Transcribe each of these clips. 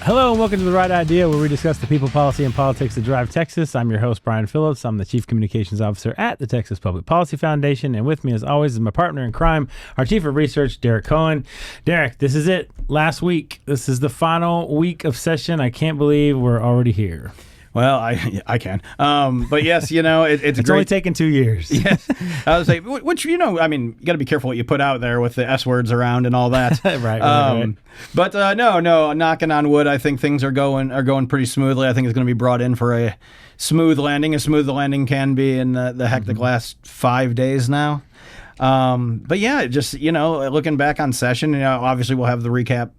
Hello and welcome to The Right Idea, where we discuss the people, policy, and politics that drive Texas. I'm your host, Bryan Phillips. I'm the Chief Communications Officer at the Texas Public Policy Foundation. And with me, as always, is my partner in crime, our Chief of Research, Derek Cohen. Derek, this is it. Last week. This is the final week of session. I can't believe we're already here. Well, I can. But yes, it's great. Only taken 2 years. Yes. I would say, which, you got to be careful what you put out there with the S words around and all that. Right. But no, knocking on wood, I think things are going pretty smoothly. I think it's going to be brought in for a smooth landing. A smooth landing can be in the hectic last 5 days now. But yeah, just, looking back on session, obviously we'll have the recap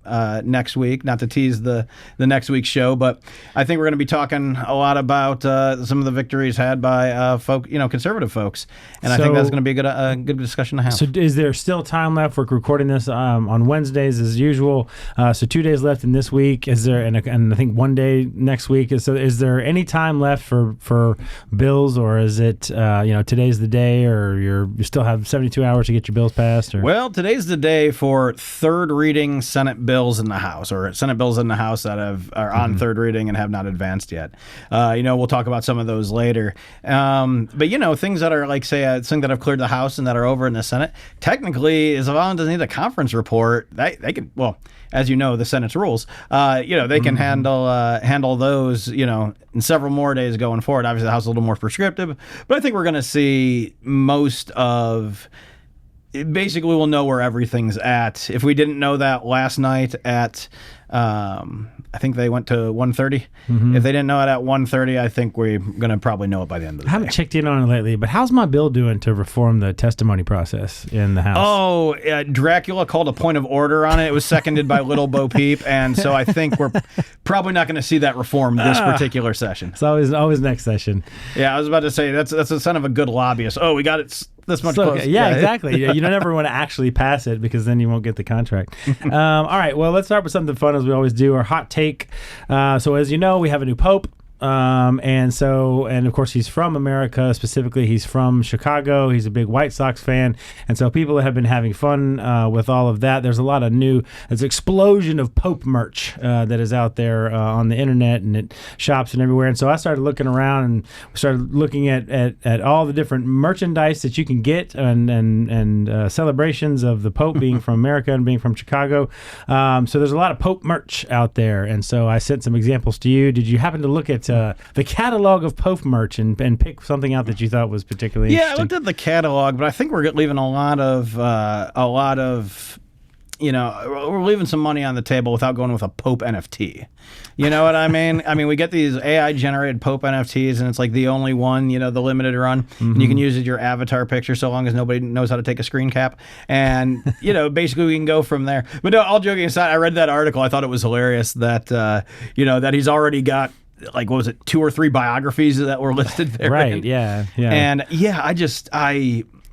next week, not to tease the next week's show, but I think we're going to be talking a lot about some of the victories had by conservative folks. And I think that's going to be a good discussion to have. So is there still time left? We're recording this on Wednesdays as usual. So 2 days left in this week. Is there, and I think 1 day next week. Is there any time left for bills, or is it, today's the day, or you still have 72 hours to get your bills passed? Or? Well, today's the day for third reading Senate bills in the House, or Senate bills in the House that are on third reading and have not advanced yet. We'll talk about some of those later. But things that are like, say, things that have cleared the House and that are over in the Senate, technically, as long as they need a conference report, they can, well, as you know, the Senate's rules, they can handle those, in several more days going forward. Obviously, the House is a little more prescriptive, but I think we're going to see most of. Basically, we'll know where everything's at. If we didn't know that last night at, I think they went to 1:30. If they didn't know it at 1:30, I think we're going to probably know it by the end of the day. I haven't checked in on it lately, but how's my bill doing to reform the testimony process in the House? Oh, Dracula called a point of order on it. It was seconded by Little Bo Peep, and so I think we're probably not going to see that reform this particular session. It's always next session. Yeah, I was about to say, that's a son of a good lobbyist. Oh, we got it this much close. Yeah, exactly. You don't ever want to actually pass it because then you won't get the contract. All right, well, let's start with something fun, as we always do, our hot take. So as you know, we have a new pope. And of course, he's from America. Specifically, he's from Chicago. He's a big White Sox fan. And so people have been having fun with all of that. There's a lot of there's an explosion of Pope merch that is out there on the internet and at shops and everywhere. And so I started looking around and started looking at all the different merchandise that you can get and celebrations of the Pope being from America and being from Chicago. So there's a lot of Pope merch out there. And so I sent some examples to you. Did you happen to look at the catalog of Pope merch and pick something out that you thought was particularly interesting? Yeah, I looked at the catalog, but I think we're leaving we're leaving some money on the table without going with a Pope NFT. You know what I mean? I mean, we get these AI-generated Pope NFTs, and it's like the only one, the limited run. And you can use it as your avatar picture so long as nobody knows how to take a screen cap. And, basically we can go from there. But no, all joking aside, I read that article. I thought it was hilarious that, that he's already got, like, what was it, 2 or 3 biographies that were listed there. Right, yeah. And,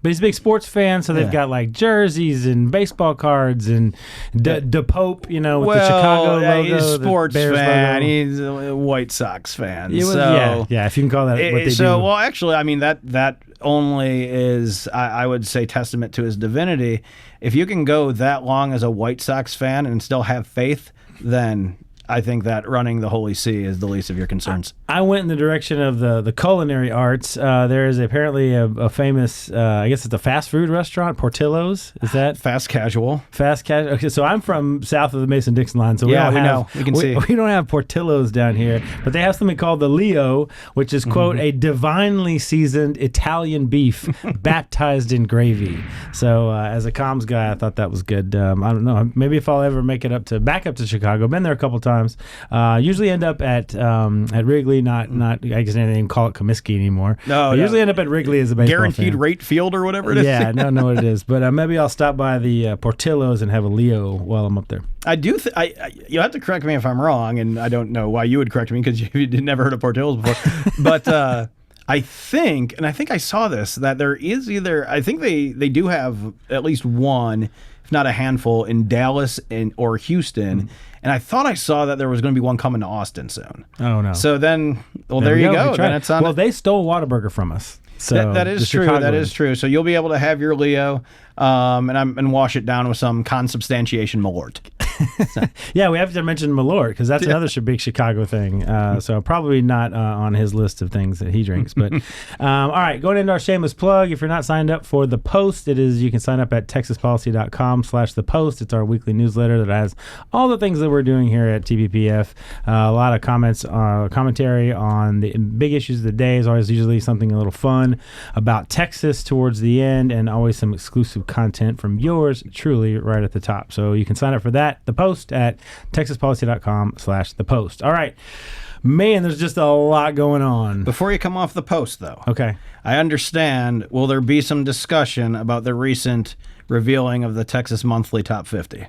But he's a big sports fan, so they've got like jerseys and baseball cards and the Pope, with the Chicago logo. He's a sports fan. Logo. He's a White Sox fan. Yeah, if you can call that what they do. Well, actually, I mean, that only is, I would say, testament to his divinity. If you can go that long as a White Sox fan and still have faith, then I think that running the Holy See is the least of your concerns. I went in the direction of the culinary arts. There is apparently a famous, I guess it's a fast food restaurant, Portillo's. Is that? Fast casual. Fast casual. Okay, so I'm from south of the Mason-Dixon line, so we know. We can see. We don't have Portillo's down here, but they have something called the Leo, which is, quote, a divinely seasoned Italian beef baptized in gravy. So as a comms guy, I thought that was good. I don't know. Maybe if I'll ever make it back up to Chicago. Been there a couple times. Usually end up at Wrigley, not I guess they didn't even call it Comiskey anymore. No, usually end up at Wrigley as a baseball guaranteed fan. rate field or whatever it is. Yeah, I don't know what it is, but maybe I'll stop by the Portillo's and have a Leo while I'm up there. I do. You'll have to correct me if I'm wrong, and I don't know why you would correct me because you never heard of Portillo's before. But I think I saw this, that there is I think they do have at least one, if not a handful, in Dallas or Houston. And I thought I saw that there was going to be one coming to Austin soon. Oh, no. So then, there you go. Then it's on. Well, they stole Whataburger from us. So that is true. That is true. So you'll be able to have your Leo and wash it down with some consubstantiation malort. Yeah, we have to mention Malort because that's another big Chicago thing. So probably not on his list of things that he drinks. But all right, going into our shameless plug. If you're not signed up for The Post, you can sign up at texaspolicy.com/The Post. It's our weekly newsletter that has all the things that we're doing here at TPPF. A lot of commentary on the big issues of the day. Is always usually something a little fun about Texas towards the end, and always some exclusive content from yours truly right at the top. So you can sign up for that, The Post, at texaspolicy.com/The Post. All right. Man, there's just a lot going on. Before you come off The Post, though. Okay. I understand, will there be some discussion about the recent revealing of the Texas Monthly Top 50?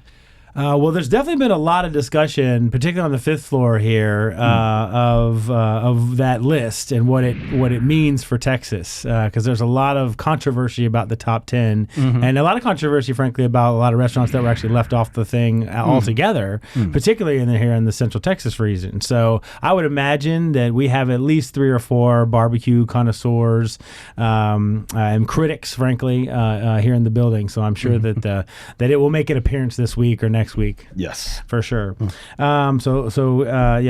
Well, there's definitely been a lot of discussion, particularly on the fifth floor here, of that list and what it means for Texas. Because there's a lot of controversy about the top 10, and a lot of controversy, frankly, about a lot of restaurants that were actually left off the thing altogether, particularly here in the Central Texas region. So I would imagine that we have at least 3 or 4 barbecue connoisseurs and critics, frankly, here in the building. So I'm sure that it will make an appearance this week or next week. Yes, for sure. So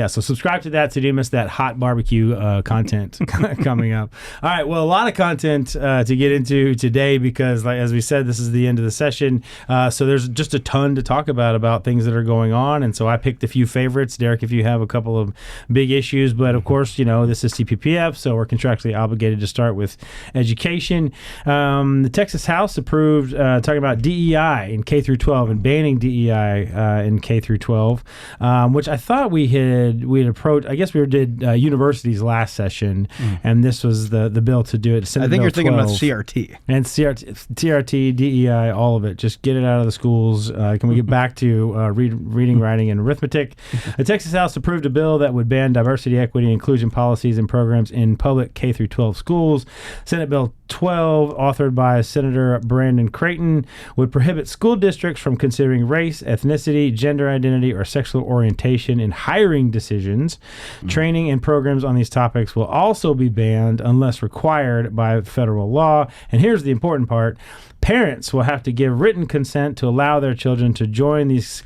subscribe to that so you don't miss that hot barbecue content coming up. All right, well, a lot of content to get into today because, as we said, this is the end of the session. So there's just a ton to talk about things that are going on, and so I picked a few favorites. Derek, if you have a couple of big issues, but of course, this is TPPF, so we're contractually obligated to start with education. The Texas House approved talking about DEI in K through 12 and banning DEI in K through 12, which I thought we had approached. I guess we did universities last session, and this was the bill to do it. I think you're thinking about CRT. And CRT, DEI, all of it. Just get it out of the schools. Can we get back to reading, writing, and arithmetic? The Texas House approved a bill that would ban diversity, equity, and inclusion policies and programs in public K through 12 schools. Senate Bill 12, authored by Senator Brandon Creighton, would prohibit school districts from considering race, ethnicity, gender identity, or sexual orientation in hiring decisions. Training and programs on these topics will also be banned unless required by federal law. And here's the important part. Parents will have to give written consent to allow their children to join these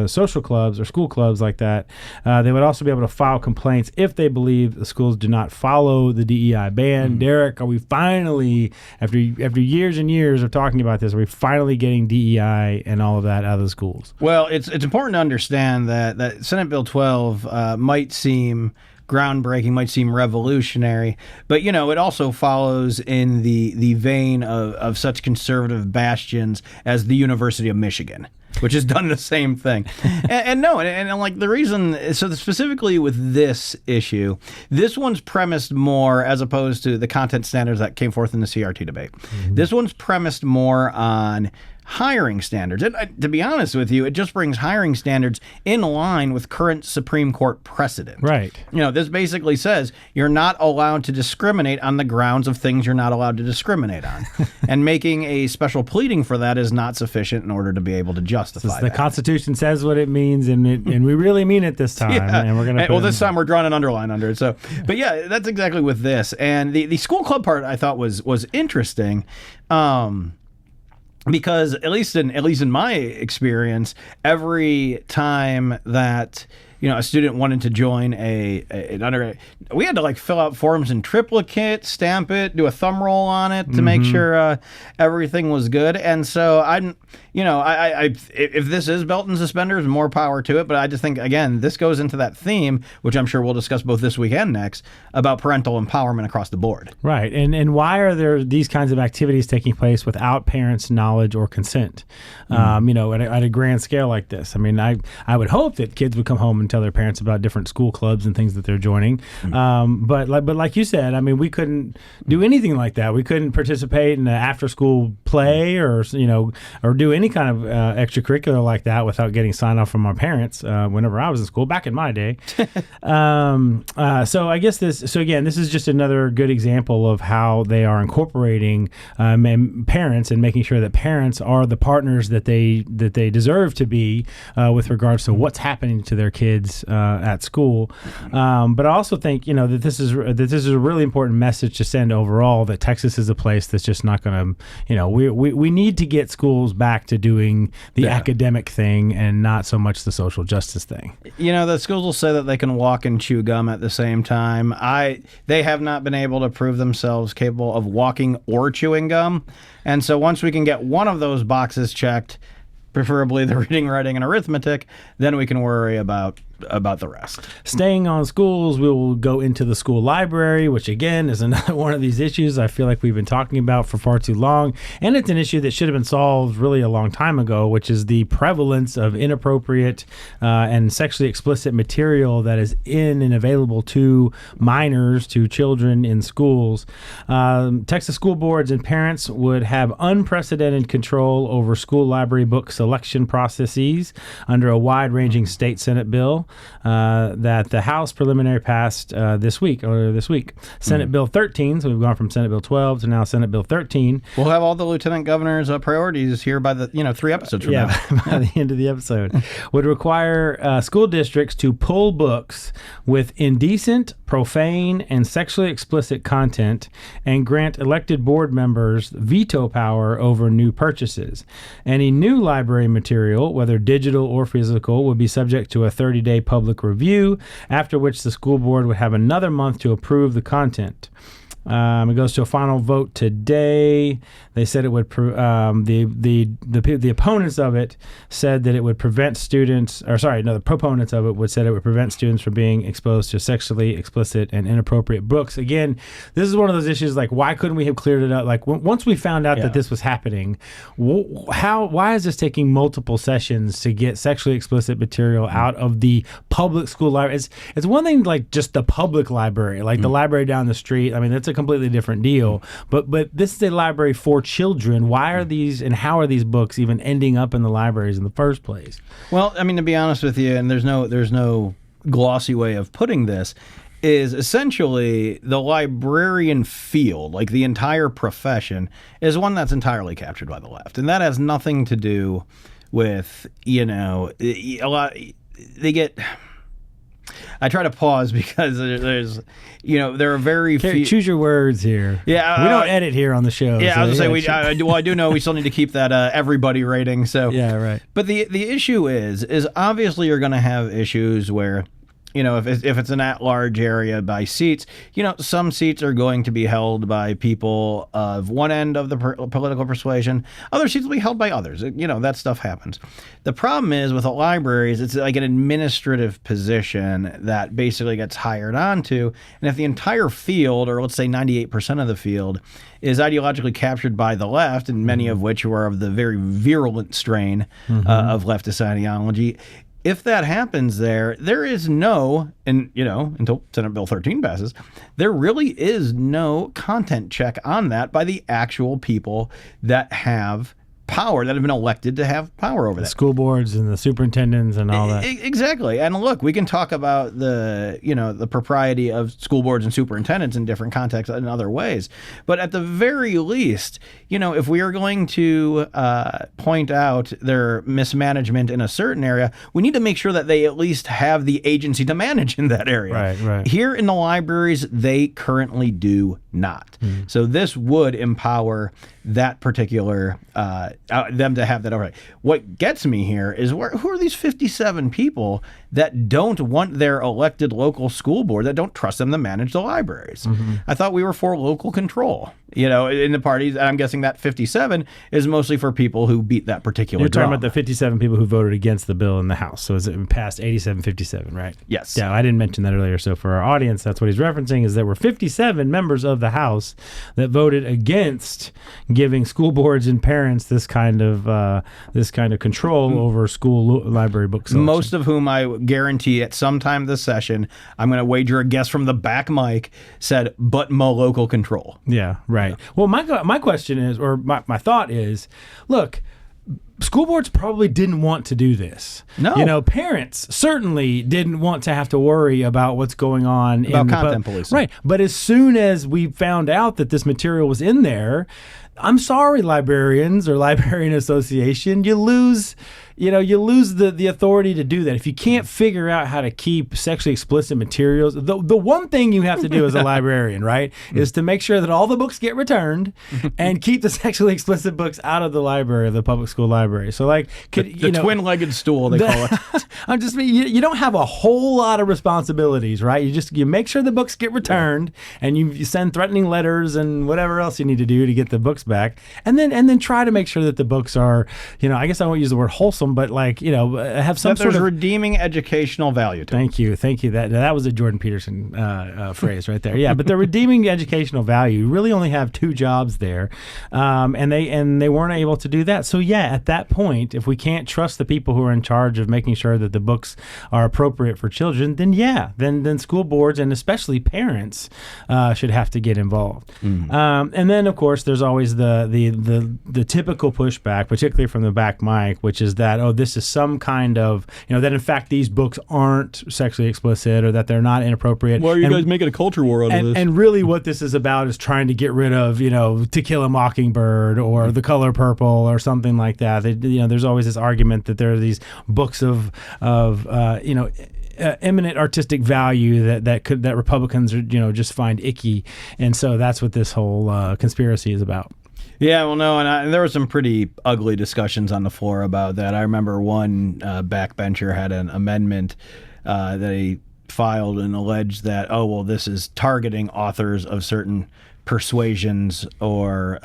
social clubs or school clubs like that. They would also be able to file complaints if they believe the schools do not follow the DEI ban. Derek, are we finally, after years and years of talking about this, are we finally getting DEI and all of that out of the schools? Well, it's important to understand that Senate Bill 12 might seem groundbreaking, might seem revolutionary, but it also follows in the vein of such conservative bastions as the University of Michigan, which has done the same thing. and like the reason, so specifically with this issue, this one's premised more, as opposed to the content standards that came forth in the CRT debate. This one's premised more on hiring standards. And to be honest with you, it just brings hiring standards in line with current Supreme Court precedent. Right. This basically says you're not allowed to discriminate on the grounds of things you're not allowed to discriminate on. And making a special pleading for that is not sufficient in order to be able to justify the that. Constitution says what it means, and we really mean it this time. Yeah. And we're gonna this time we're drawing an underline under it. So, but yeah, that's exactly with this. And the school club part I thought was interesting. Because at least in my experience, every time that a student wanted to join an undergrad, we had to fill out forms in triplicate, stamp it, do a thumb roll on it to make sure everything was good. And so if this is belt and suspenders, more power to it. But I just think, again, this goes into that theme, which I'm sure we'll discuss both this week and next, about parental empowerment across the board. Right. And why are there these kinds of activities taking place without parents' knowledge or consent? At a grand scale like this. I mean, I would hope that kids would come home and tell their parents about different school clubs and things that they're joining. But like you said, I mean, we couldn't do anything like that. We couldn't participate in an after-school play or do any kind of extracurricular like that without getting sign off from our parents whenever I was in school, back in my day. So I guess this is just another good example of how they are incorporating parents and making sure that parents are the partners that they deserve to be with regards to what's happening to their kids kids at school. But I also think, that this is a really important message to send overall, that Texas is a place that's just not going to, we need to get schools back to doing the academic thing and not so much the social justice thing. The schools will say that they can walk and chew gum at the same time. They have not been able to prove themselves capable of walking or chewing gum. And so once we can get one of those boxes checked, preferably the reading, writing, and arithmetic, then we can worry about the rest. Staying on schools, we will go into the school library, which again is another one of these issues I feel like we've been talking about for far too long. And it's an issue that should have been solved really a long time ago, which is the prevalence of inappropriate and sexually explicit material that is in and available to minors, to children in schools. Texas school boards and parents would have unprecedented control over school library book selection processes under a wide-ranging state Senate bill that the House preliminary passed earlier this week. Senate Bill 13, so we've gone from Senate Bill 12 to now Senate Bill 13. We'll have all the lieutenant governor's priorities here by the 3 episodes from now. By the end of the episode. Would require school districts to pull books with indecent, profane, and sexually explicit content and grant elected board members veto power over new purchases. Any new library material, whether digital or physical, would be subject to a 30-day public review, after which the school board would have another month to approve the content. It goes to a final vote today. They said it would. The opponents of it said that it would prevent students. The proponents of it said it would prevent students from being exposed to sexually explicit and inappropriate books. Again, this is one of those issues. Like, why couldn't we have cleared it up? Like, once we found out that this was happening, why is this taking multiple sessions to get sexually explicit material out of the public school library? It's one thing like just the public library, like the library down the street. I mean, that's a completely different deal. But this is a library for children. Why are these and how are these books even ending up in the libraries in the first place? Well, I mean, to be honest with you, and there's no glossy way of putting this, is essentially the librarian field, like the entire profession, is one that's entirely captured by the left. And that has nothing to do with, a lot, they get... I try to pause because there's, there are very few. Choose your words here. Yeah, we don't edit here on the show. Yeah, so I was going to say I do know we still need to keep that everybody rating. So yeah, right. But the issue is obviously you're going to have issues where, if it's an at-large area by seats, some seats are going to be held by people of one end of the political persuasion. Other seats will be held by others. That stuff happens. The problem is with the libraries, it's like an administrative position that basically gets hired onto. And if the entire field, or let's say 98% of the field, is ideologically captured by the left, and many of which are of the very virulent strain of leftist ideology, if that happens there is no, and until Senate Bill 13 passes, there really is no content check on that by the actual people that have power, that have been elected to have power over that. School boards and the superintendents and all that. Exactly. And look, we can talk about the propriety of school boards and superintendents in different contexts in other ways. But at the very least, if we are going to point out their mismanagement in a certain area, we need to make sure that they at least have the agency to manage in that area. Right. Here in the libraries, they currently do not. So this would empower that particular them to have that oversight. What gets me here is who are these 57 people that don't want their elected local school board, that don't trust them to manage the libraries? I thought we were for local control. In the parties, I'm guessing that 57 is mostly for people who beat that particular You're talking drum. about the 57 people who voted against the bill in the House. So it passed 87-57, right? Yes. Yeah, I didn't mention that earlier. So for our audience, that's what he's referencing, is there were 57 members of the House that voted against giving school boards and parents this kind of control over school library book selection. Most of whom I guarantee at some time this session, I'm going to wager a guess from the back mic, said, but mo local control. Yeah, right. Yeah. Well, my question is, or my thought is, look, school boards probably didn't want to do this. No. Parents certainly didn't want to have to worry about what's going on about content policing. Right. But as soon as we found out that this material was in there, I'm sorry, librarians or librarian association, you lose you lose the authority to do that. If you can't figure out how to keep sexually explicit materials, the one thing you have to do as a librarian, right, is to make sure that all the books get returned and keep the sexually explicit books out of the library, of the public school library. So like, the twin-legged stool, they call it. I'm just you don't have a whole lot of responsibilities, right? You make sure the books get returned, and you send threatening letters and whatever else you need to do to get the books back, and then try to make sure that the books are, I guess I won't use the word wholesome, but like, have some sort of redeeming educational value to Thank you. That was a Jordan Peterson phrase right there. Yeah, but the redeeming educational value, you really only have two jobs there, and they weren't able to do that. So yeah, at that point, if we can't trust the people who are in charge of making sure that the books are appropriate for children, then school boards and especially parents should have to get involved. And then of course there's always the typical pushback, particularly from the back mic, which is that this is some kind of that in fact these books aren't sexually explicit or that they're not inappropriate. Why are you guys making a culture war out of this? And really what this is about is trying to get rid of To Kill a Mockingbird or The Color Purple or something like that. There's always this argument that there are these books of eminent artistic value that Republicans are just find icky, and so that's what this whole conspiracy is about. Yeah, well, no, and there were some pretty ugly discussions on the floor about that. I remember one backbencher had an amendment that he filed and alleged that, this is targeting authors of certain persuasions or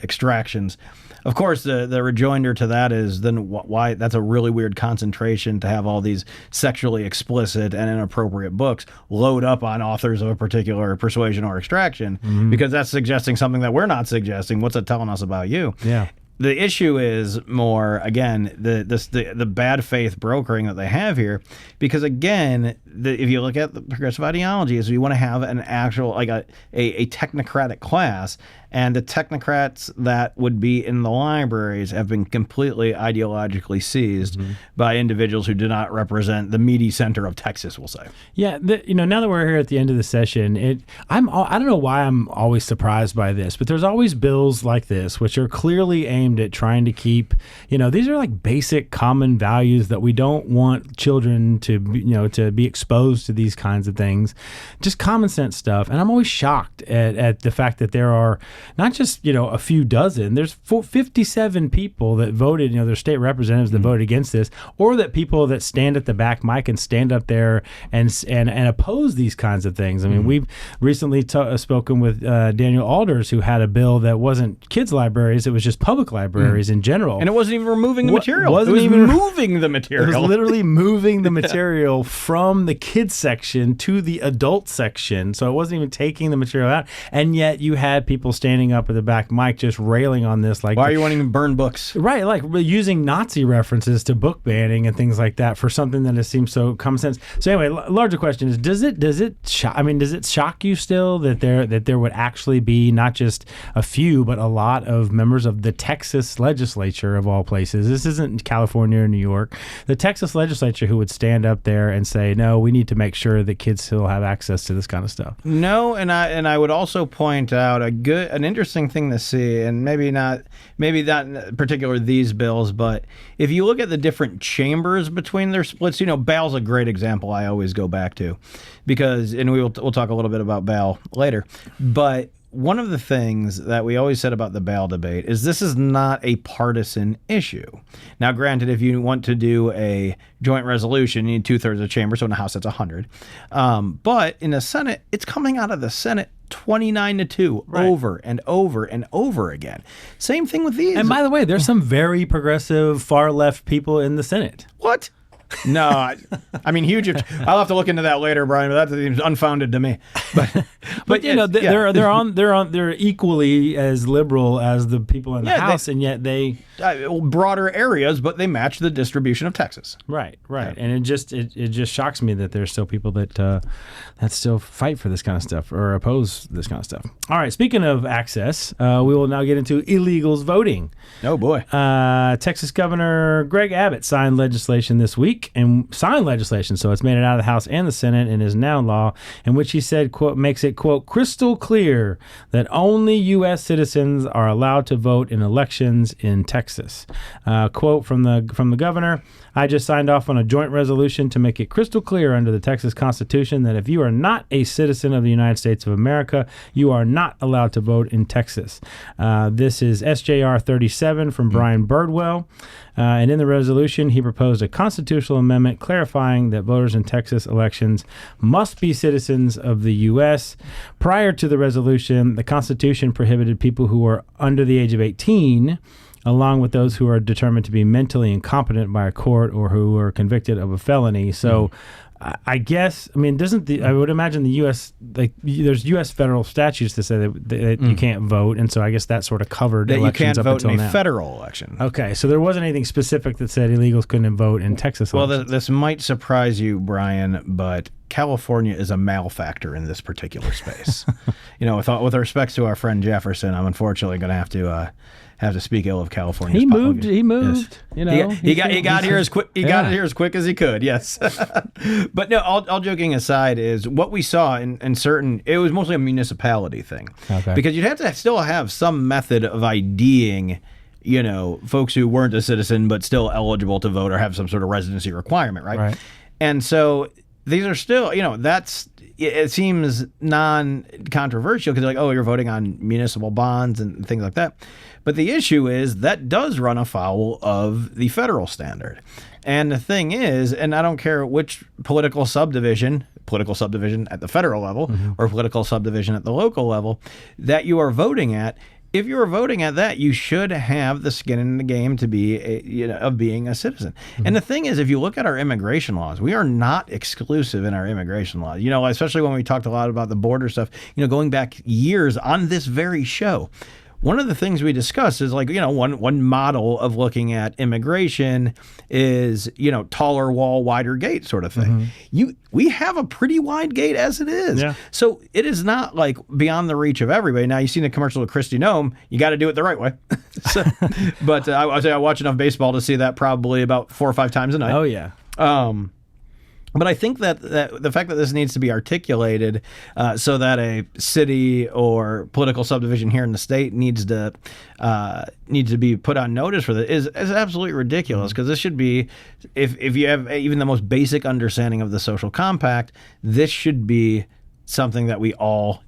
extractions. Of course, the rejoinder to that is then why that's a really weird concentration to have all these sexually explicit and inappropriate books load up on authors of a particular persuasion or extraction, because that's suggesting something that we're not suggesting. What's it telling us about you? Yeah. The issue is more, again, the bad faith brokering that they have here, because again, if you look at the progressive ideology, is we want to have an actual a technocratic class, and the technocrats that would be in the libraries have been completely ideologically seized by individuals who do not represent the meaty center of Texas, we'll say. Yeah, now that we're here at the end of the session, I don't know why I'm always surprised by this, but there's always bills like this which are clearly aimed at trying to keep, these are like basic common values that we don't want children to be exposed to these kinds of things, just common sense stuff. And I'm always shocked at the fact that there are not just, a few dozen, there's 57 people that voted, their state representatives that voted against this, or that people that stand at the back mic and stand up there and oppose these kinds of things. I mean, we've recently spoken with Daniel Alders, who had a bill that wasn't kids' libraries, it was just public libraries in general. And it wasn't even removing the material. It was even moving the material. It was literally moving the material from the kids section to the adult section. So it wasn't even taking the material out. And yet you had people standing up at the back mic just railing on this. Like, why are you wanting to burn books? Right, like using Nazi references to book banning and things like that for something that seems so common sense. So anyway, larger question is, does it shock you still that there would actually be not just a few but a lot of members of the Texas Legislature, of all places, this isn't California or New York, the Texas Legislature, who would stand up there and say, no, we need to make sure that kids still have access to this kind of stuff? No, and I would also point out an interesting thing to see, and maybe not in particular these bills, but if you look at the different chambers between their splits, Baal's a great example I always go back to, because, and we'll talk a little bit about Baal later, but one of the things that we always said about the Baal debate is this is not a partisan issue. Now, granted, if you want to do a joint resolution, you need 2/3 of the chamber, so in the House that's 100. But in the Senate, it's coming out of the Senate 29-2, right, over and over and over again. Same thing with these. And by the way, there's some very progressive, far left people in the Senate. What? No, I mean, huge. I'll have to look into that later, Brian. But that seems unfounded to me. But they're equally as liberal as the people in the House, and yet they broader areas, but they match the distribution of Texas. Right. Yeah. And it just shocks me that there's still people that still fight for this kind of stuff or oppose this kind of stuff. All right. Speaking of access, we will now get into illegals voting. Oh boy. Texas Governor Greg Abbott signed legislation this week week and signed legislation. So it's made it out of the House and the Senate and is now law, in which he said, quote, makes it, quote, crystal clear that only U.S. citizens are allowed to vote in elections in Texas. Quote from the governor, I just signed off on a joint resolution to make it crystal clear under the Texas Constitution that if you are not a citizen of the United States of America, you are not allowed to vote in Texas. This is SJR 37 from Bryan. And in the resolution, he proposed a constitutional amendment clarifying that voters in Texas elections must be citizens of the U.S. Prior to the resolution, the Constitution prohibited people who are under the age of 18, along with those who are determined to be mentally incompetent by a court or who are convicted of a felony. So I guess, I mean, I would imagine the U.S., there's U.S. federal statutes that say that you can't vote, and so I guess that sort of covered that elections you up can't vote until in now. a federal election. Okay, so there wasn't anything specific that said illegals couldn't vote in Texas elections. Well, this might surprise you, Brian, but California is a malefactor in this particular space. With respects to our friend Jefferson, I'm unfortunately going to have to speak ill of California. He moved. Yes. He got here as quick. He got it here as quick as he could. Yes, but no. All joking aside, is what we saw in certain. It was mostly a municipality thing, because you'd have to still have some method of IDing, folks who weren't a citizen but still eligible to vote or have some sort of residency requirement, right? And so these are still, it seems non-controversial because like, oh, you're voting on municipal bonds and things like that. But the issue is that does run afoul of the federal standard. And the thing is, and I don't care which political subdivision at the federal level or political subdivision at the local level that you are voting at, if you are voting at that, you should have the skin in the game to be, of being a citizen. And the thing is, if you look at our immigration laws, we are not exclusive in our immigration laws. Especially when we talked a lot about the border stuff, going back years on this very show. One of the things we discussed is one model of looking at immigration is, taller wall, wider gate sort of thing. We have a pretty wide gate as it is. Yeah. So it is not like beyond the reach of everybody. Now, you've seen the commercial of Kristi Noem. You got to do it the right way. But I watch enough baseball to see that probably about 4 or 5 times a night. Oh, yeah. But I think that the fact that this needs to be articulated so that a city or political subdivision here in the state needs to be put on notice for that is absolutely ridiculous, because this should be, if you have even the most basic understanding of the social compact, this should be something that we all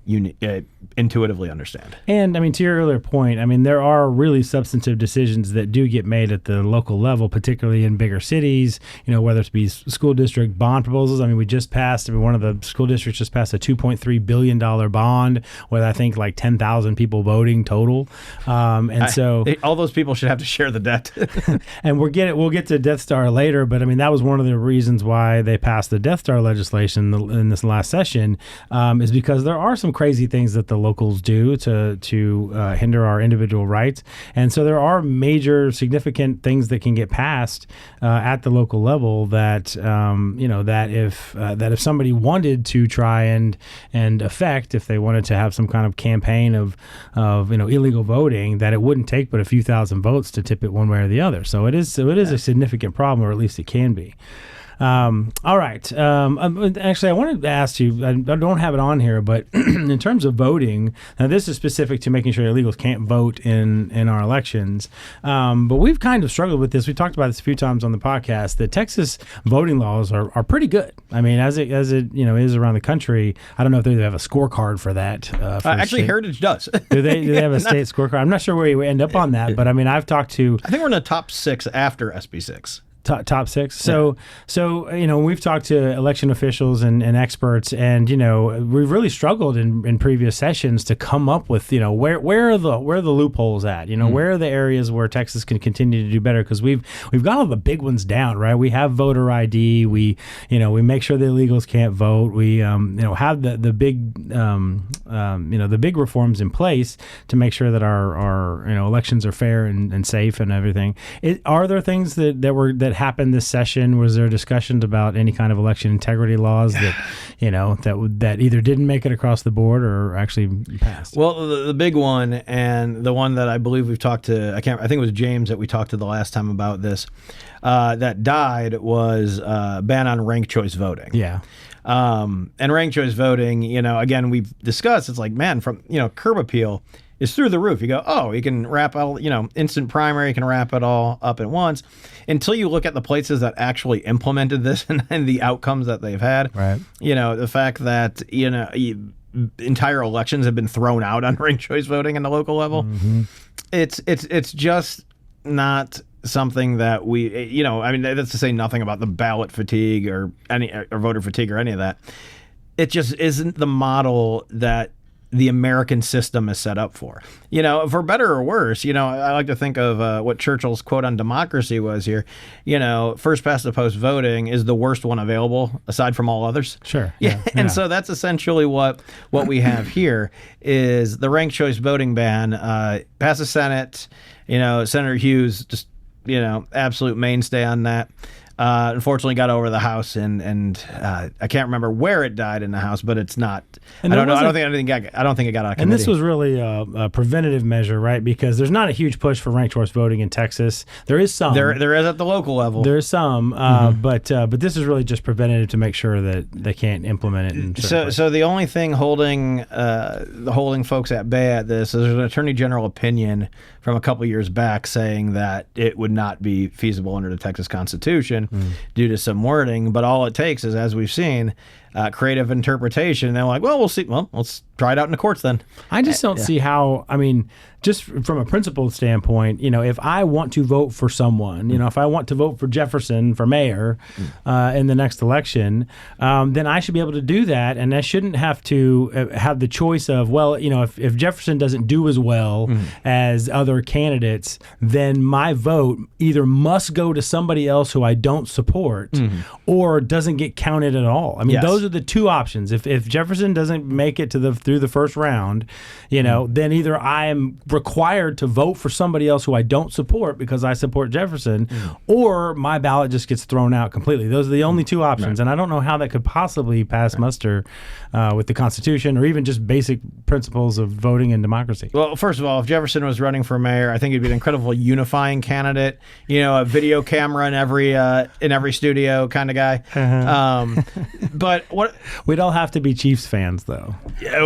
intuitively understand. And I mean, to your earlier point, I mean, there are really substantive decisions that do get made at the local level, particularly in bigger cities, whether it be school district bond proposals. I mean, one of the school districts just passed a $2.3 billion bond with, I think, like 10,000 people voting total. So all those people should have to share the debt. And we'll get to Death Star later, but I mean, that was one of the reasons why they passed the Death Star legislation in this last session, is because there are some crazy things that the locals do to hinder our individual rights. And so there are major significant things that can get passed at the local level that if somebody wanted to try and affect, if they wanted to have some kind of campaign of illegal voting, that it wouldn't take but a few thousand votes to tip it one way or the other. So it is a significant problem, or at least it can be. All right. Actually, I wanted to ask you, I don't have it on here, but in terms of voting, now this is specific to making sure illegals can't vote in our elections. But we've kind of struggled with this. We talked about this a few times on the podcast. The Texas voting laws are pretty good. I mean, as it is around the country. I don't know if they have a scorecard for that. Actually, Heritage does. Do they have a state scorecard? I'm not sure where you end up on that, but I mean, I think we're in the top 6 after SB 6. Top 6. So we've talked to election officials and experts, and we've really struggled in previous sessions to come up with where are the loopholes at, where are the areas where Texas can continue to do better, because we've got all the big ones down, right? We have voter ID, we make sure the illegals can't vote, we have the big reforms in place to make sure that our elections are fair and safe and everything. Are there things that happened this session? Was there discussions about any kind of election integrity laws that, that either didn't make it across the board or actually passed? Well, the big one, and the one that I believe we've talked to, I think it was James that we talked to the last time about this, that died was ban on ranked choice voting. Yeah. And ranked choice voting, again, we've discussed, it's like, man, from, curb appeal is through the roof. You go, oh, you can wrap all, instant primary, you can wrap it all up at once, until you look at the places that actually implemented this and the outcomes that they've had. Right. The fact that, entire elections have been thrown out on ranked choice voting in the local level. Mm-hmm. It's just not something that we, that's to say nothing about the ballot fatigue or voter fatigue or any of that. It just isn't the model that the American system is set up for. For better or worse, I like to think of what Churchill's quote on democracy was here. First past the post voting is the worst one available aside from all others. Sure. Yeah. And so that's essentially what we have here is the ranked choice voting ban, pass the Senate, Senator Hughes, just, absolute mainstay on that. Unfortunately got over the House and I can't remember where it died in the House, but it's not. I don't know. I don't think it got out of committee. And this was really a preventative measure, right? Because there's not a huge push for ranked choice voting in Texas. There is some. There is at the local level. There is some, but this is really just preventative to make sure that they can't implement it. So the only thing holding folks at bay at this is an Attorney General opinion from a couple years back saying that it would not be feasible under the Texas Constitution due to some wording. But all it takes is, as we've seen, creative interpretation. And they're like, well, we'll see. Well, let's try it out in the courts then. I just don't see how, just from a principled standpoint, if I want to vote for someone, if I want to vote for Jefferson for mayor in the next election, then I should be able to do that. And I shouldn't have to have the choice of, well, if Jefferson doesn't do as well as other candidates, then my vote either must go to somebody else who I don't support or doesn't get counted at all. Those are the two options. If Jefferson doesn't make it to through the first round, then either I am required to vote for somebody else who I don't support because I support Jefferson, or my ballot just gets thrown out completely. Those are the only two options. Right. And I don't know how that could possibly pass muster with the Constitution or even just basic principles of voting and democracy. Well, first of all, if Jefferson was running for mayor, I think he'd be an incredible unifying candidate. A video camera in every studio kind of guy. But what we'd all have to be Chiefs fans, though. Yeah,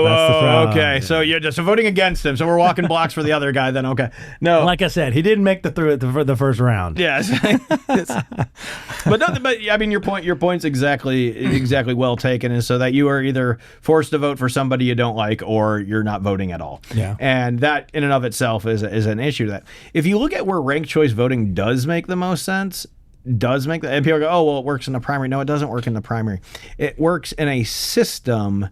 okay. So you're just voting against him. So we're walking blocks for the other guy. Then okay. No, like I said, he didn't make through it the first round. Yes. But your point's exactly well taken. Is so that you are either forced to vote for somebody you don't like, or you're not voting at all. Yeah. And that in and of itself is an issue. That if you look at where ranked choice voting does make the most sense. And people go, oh, well, it works in the primary. No, it doesn't work in the primary. It works in a system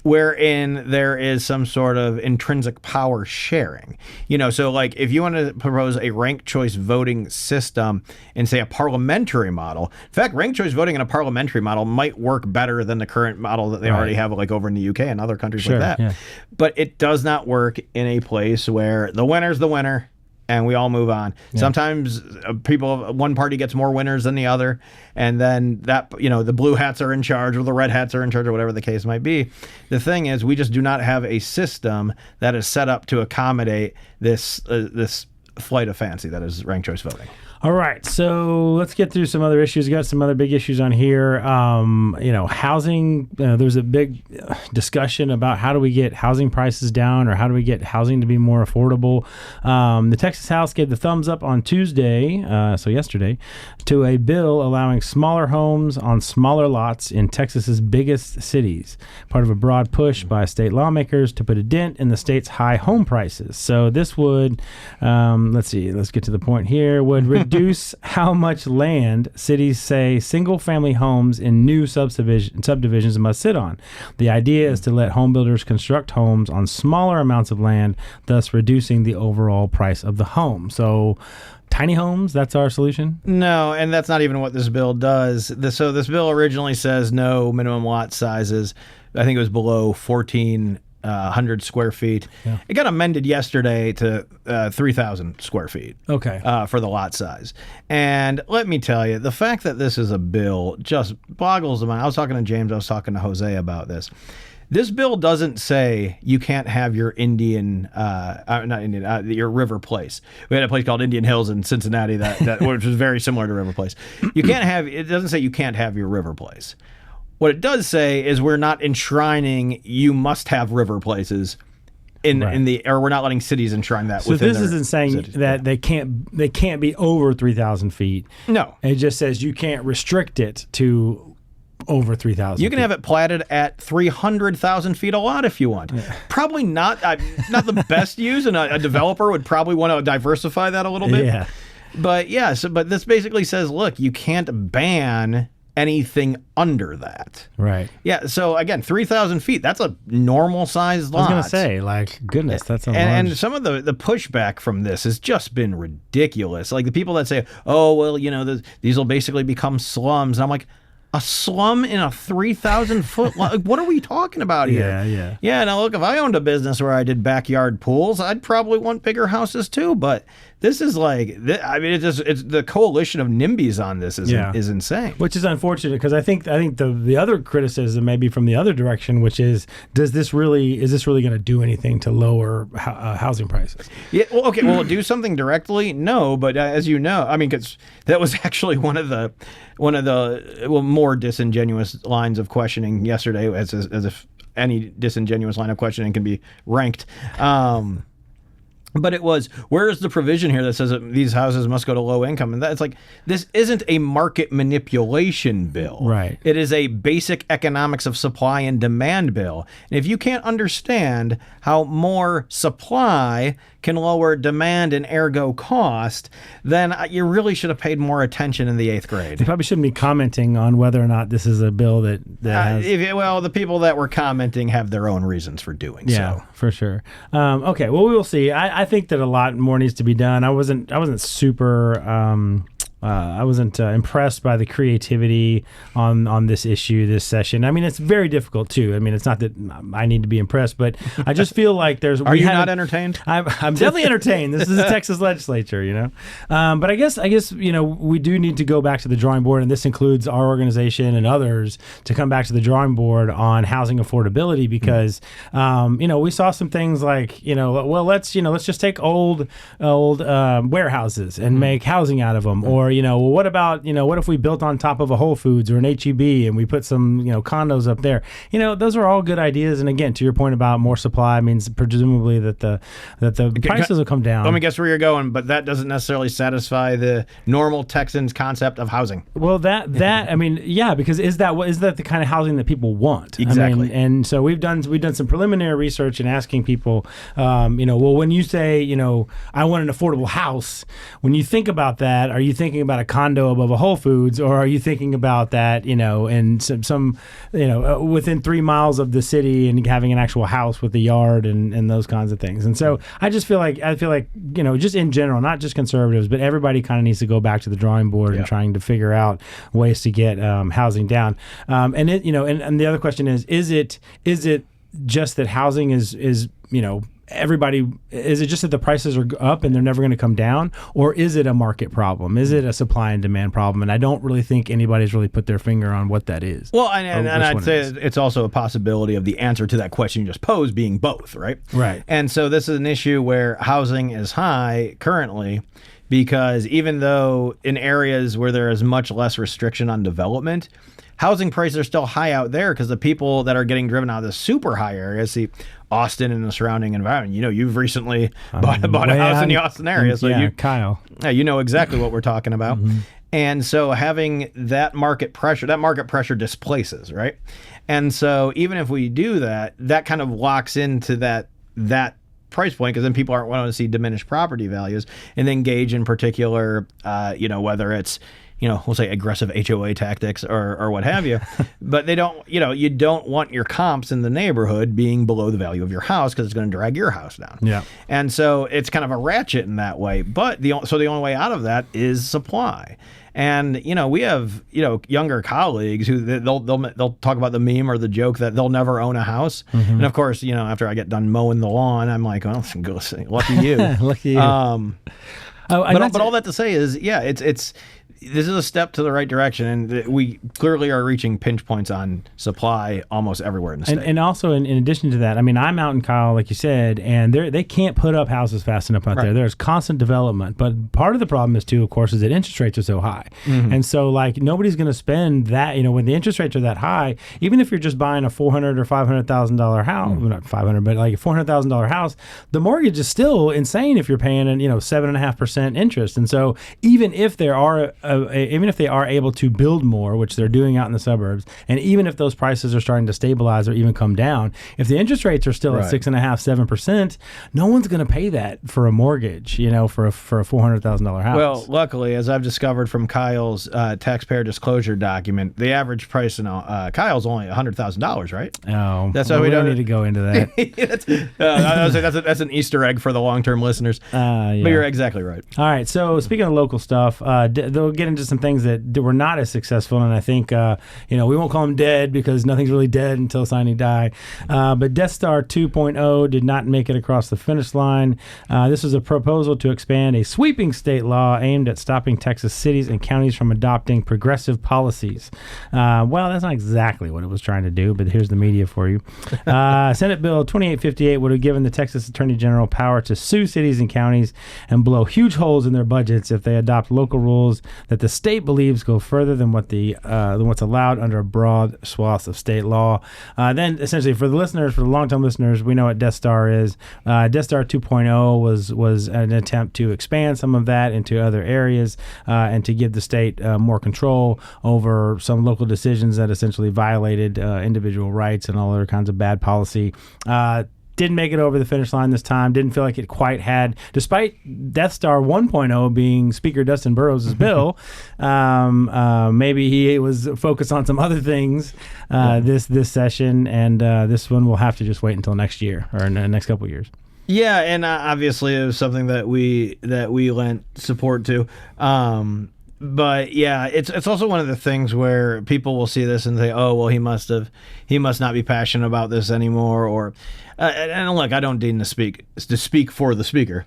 wherein there is some sort of intrinsic power sharing. So like if you want to propose a ranked choice voting system in, say, a parliamentary model, in fact, ranked choice voting in a parliamentary model might work better than the current model that they already have, like over in the UK and other countries like that. Yeah. But it does not work in a place where the winner's the winner and we all move on. Yeah. Sometimes one party gets more winners than the other, and then that, the blue hats are in charge or the red hats are in charge or whatever the case might be. The thing is, we just do not have a system that is set up to accommodate this flight of fancy that is ranked choice voting. All right, so let's get through some other issues. We got some other big issues on here. Housing. There's a big discussion about how do we get housing prices down, or how do we get housing to be more affordable. The Texas House gave the thumbs up on Tuesday, so yesterday, to a bill allowing smaller homes on smaller lots in Texas's biggest cities, part of a broad push by state lawmakers to put a dent in the state's high home prices. So this would, let's get to the point here, would reduce how much land cities say single-family homes in new subdivisions must sit on. The idea is to let home builders construct homes on smaller amounts of land, thus reducing the overall price of the home. So tiny homes, that's our solution? No, and that's not even what this bill does. This bill originally says no minimum lot sizes. I think it was below 14 100 square feet. Yeah. It got amended yesterday to 3,000 square feet. Okay. For the lot size. And let me tell you, the fact that this is a bill just boggles the mind. I was talking to James, I was talking to Jose about this. This bill doesn't say you can't have your your River Place. We had a place called Indian Hills in Cincinnati that which was very similar to River Place. It doesn't say you can't have your River Place. What it does say is we're not enshrining you must have river places or we're not letting cities enshrine that. So this isn't saying that they can't be over 3,000 feet. No, it just says you can't restrict it to over 3,000. You can have it platted at 300,000 feet a lot if you want. Yeah. Probably not the best use, and a developer would probably want to diversify that a little bit. Yeah, but but this basically says, look, you can't ban anything under that. Right. Yeah. So again, 3,000 feet, that's a normal sized lot. I was going to say, goodness, that's a large... And some of the pushback from this has just been ridiculous. Like the people that say, oh, well, these will basically become slums. And I'm like, a slum in a 3,000 foot lot? What are we talking about here? Yeah. Yeah, now look, if I owned a business where I did backyard pools, I'd probably want bigger houses too. But this is it's the coalition of NIMBYs on this is insane. Which is unfortunate because I think the other criticism maybe from the other direction, which is, is this really going to do anything to lower housing prices? Yeah. Well, okay. Will it do something directly? No, but as you know, I mean, because that was actually one of the more disingenuous lines of questioning yesterday, as if any disingenuous line of questioning can be ranked. But it was, where is the provision here that says that these houses must go to low income? And that's like, this isn't a market manipulation bill. Right. It is a basic economics of supply and demand bill. And if you can't understand how more supply can lower demand and ergo cost, then you really should have paid more attention in the 8th grade. You probably shouldn't be commenting on whether or not this is a bill that has... the people that were commenting have their own reasons for doing so. Yeah, for sure. Okay, well, we will see. I think that a lot more needs to be done. I wasn't super... I wasn't impressed by the creativity on this issue this session. I mean, it's very difficult too. I mean, it's not that I need to be impressed, but I just feel like there's. Are you not entertained? I'm definitely entertained. This is the Texas Legislature, But I guess we do need to go back to the drawing board, and this includes our organization and others to come back to the drawing board on housing affordability because we saw some things like let's just take old warehouses and make housing out of them, or what about what if we built on top of a Whole Foods or an HEB and we put some condos up there? Those are all good ideas. And again, to your point about more supply means presumably that the prices will come down. Let me guess where you're going, but that doesn't necessarily satisfy the normal Texans concept of housing. Well, I mean, yeah, because is that the kind of housing that people want? Exactly. And so we've done some preliminary research and asking people, when you say I want an affordable house, when you think about that, are you thinking about a condo above a Whole Foods, or are you thinking about that, in some within 3 miles of the city and having an actual house with a yard and those kinds of things? And so I feel like just in general, not just conservatives, but everybody kind of needs to go back to the drawing board and trying to figure out ways to get housing down. And the other question is it just that housing is everybody, is it just that the prices are up and they're never going to come down, or is it a market problem? Is it a supply and demand problem? And I don't really think anybody's really put their finger on what that is. Well, and I'd say it's also a possibility of the answer to that question you just posed being both, right? Right. And so this is an issue where housing is high currently because even though in areas where there is much less restriction on development, housing prices are still high out there because the people that are getting driven out of the super high areas, see Austin and the surrounding environment. You've recently bought a house in the Austin area. So Kyle. You know exactly what we're talking about. Mm-hmm. And so having that market pressure displaces, right? And so even if we do that, that kind of locks into that price point, because then people aren't wanting to see diminished property values and engage in particular, whether it's we'll say aggressive HOA tactics or what have you. But they don't, you don't want your comps in the neighborhood being below the value of your house because it's going to drag your house down. Yeah. And so it's kind of a ratchet in that way. But the only way out of that is supply. And, we have, younger colleagues who they'll talk about the meme or the joke that they'll never own a house. Mm-hmm. And of course, after I get done mowing the lawn, I'm like, well, go say, lucky you. Lucky you. But all that to say is, this is a step to the right direction, and we clearly are reaching pinch points on supply almost everywhere in the state. And also, in addition to that, I mean, I'm out in Kyle, like you said, and they can't put up houses fast enough out there. There's constant development. But part of the problem is, too, of course, is that interest rates are so high. Mm-hmm. And so, nobody's going to spend that, when the interest rates are that high, even if you're just buying a $400,000 or $500,000 house, well, not 500, but like a $400,000 house, the mortgage is still insane if you're paying, 7.5% interest. And so, even if they are able to build more, which they're doing out in the suburbs, and even if those prices are starting to stabilize or even come down, if the interest rates are still at 6.5-7%, no one's going to pay that for a mortgage, for a $400,000 house. Well, luckily, as I've discovered from Kyle's taxpayer disclosure document, the average price in Kyle's only $100,000, right? Oh, that's why we don't need to go into that. That's an Easter egg for the long-term listeners. Yeah. But you're exactly right. All right. So speaking of local stuff, they'll get into some things that were not as successful, and I think we won't call them dead because nothing's really dead until signing die. But Death Star 2.0 did not make it across the finish line. This was a proposal to expand a sweeping state law aimed at stopping Texas cities and counties from adopting progressive policies. Well, that's not exactly what it was trying to do, but here's the media for you. Senate Bill 2858 would have given the Texas Attorney General power to sue cities and counties and blow huge holes in their budgets if they adopt local rules that the state believes go further than what's allowed under a broad swath of state law. Then, essentially, for the long-term listeners, we know what Death Star is. Death Star 2.0 was an attempt to expand some of that into other areas and to give the state more control over some local decisions that essentially violated individual rights and all other kinds of bad policy. Didn't make it over the finish line this time. Didn't feel like it quite had, despite Death Star 1.0 being Speaker Dustin Burrows' bill. Maybe he was focused on some other things this session, and this one will have to just wait until next year or in the next couple of years. Yeah, and obviously it was something that we lent support to. But yeah, it's also one of the things where people will see this and say, "Oh, well, he must not be passionate about this anymore." Or, and look, I don't deign to speak for the speaker,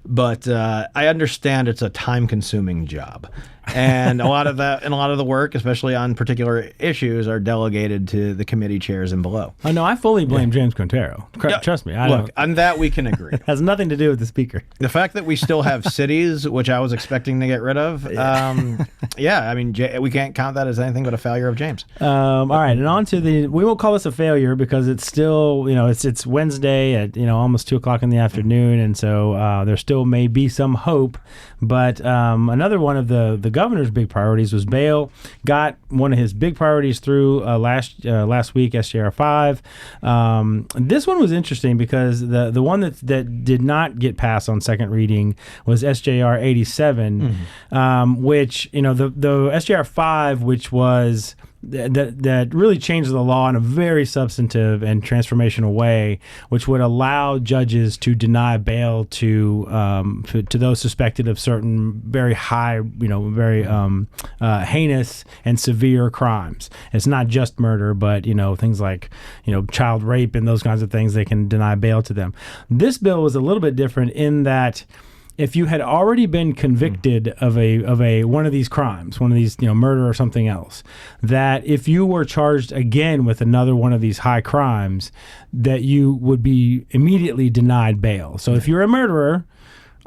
but I understand it's a time-consuming job, and a lot of the work, especially on particular issues, are delegated to the committee chairs and below. Oh no, I fully blame James Quintero. Trust me. On that we can agree. It has nothing to do with the speaker. The fact that we still have cities, which I was expecting to get rid of, I mean, we can't count that as anything but a failure of James. All right, and on to we won't call this a failure because it's still, it's Wednesday at, almost 2:00 in the afternoon, and so there still may be some hope. But another one of the governor's big priorities was bail. Got one of his big priorities through last week, SJR 5. This one was interesting because the one that did not get passed on second reading was SJR 87, which, the SJR 5, which was that really changed the law in a very substantive and transformational way, which would allow judges to deny bail to those suspected of certain very high, very heinous and severe crimes. It's not just murder, but things like child rape and those kinds of things. They can deny bail to them. This bill was a little bit different in that if you had already been convicted of a one of these crimes, one of these, murder or something else, that if you were charged again with another one of these high crimes, that you would be immediately denied bail. So if you're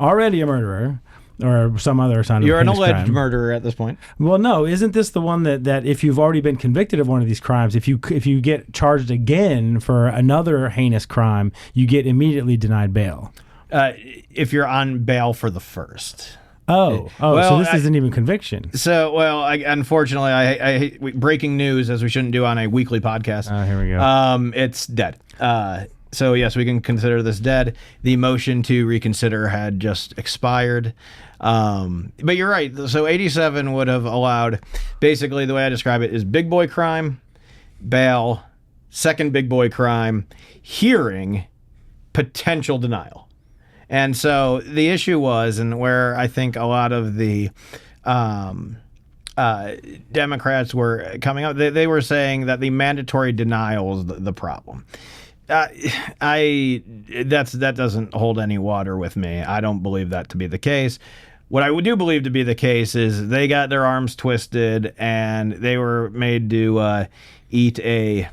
already a murderer, or some other sign of You're an alleged crime. murderer at this point. Well, no, isn't this the one that if you've already been convicted of one of these crimes, if you get charged again for another heinous crime, you get immediately denied bail? If you're on bail for the first. Well, so this isn't even conviction. So, unfortunately, I breaking news, as we shouldn't do on a weekly podcast. Oh, here we go. It's dead. So yes, we can consider this dead. The motion to reconsider had just expired. But you're right. So 87 would have allowed, basically the way I describe it is big boy crime, bail, second big boy crime, hearing, potential denial. And so the issue was, and where I think a lot of the Democrats were coming up, they were saying that the mandatory denial was the problem. That doesn't hold any water with me. I don't believe that to be the case. What I do believe to be the case is they got their arms twisted and they were made to eat a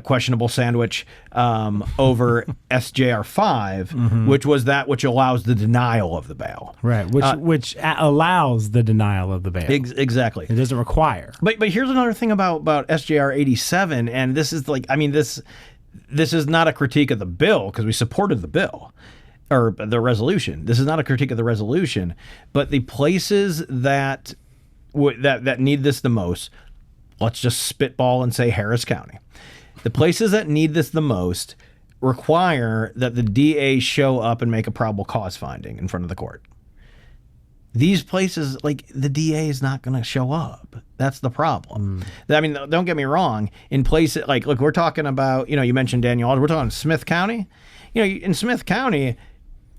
questionable sandwich over SJR 5, which was that which allows the denial of the bail. Right, which allows the denial of the bail. Exactly. It doesn't require. But here's another thing about SJR 87, and this is this is not a critique of the bill because we supported the bill or the resolution. This is not a critique of the resolution, but the places that need this the most, let's just spitball and say Harris County. The places that need this the most require that the DA show up and make a probable cause finding in front of the court. These places, like, the DA is not going to show up. That's the problem. I mean, don't get me wrong. In places like, look, we're talking about, you mentioned Daniel Aldridge. We're talking Smith County. In Smith County,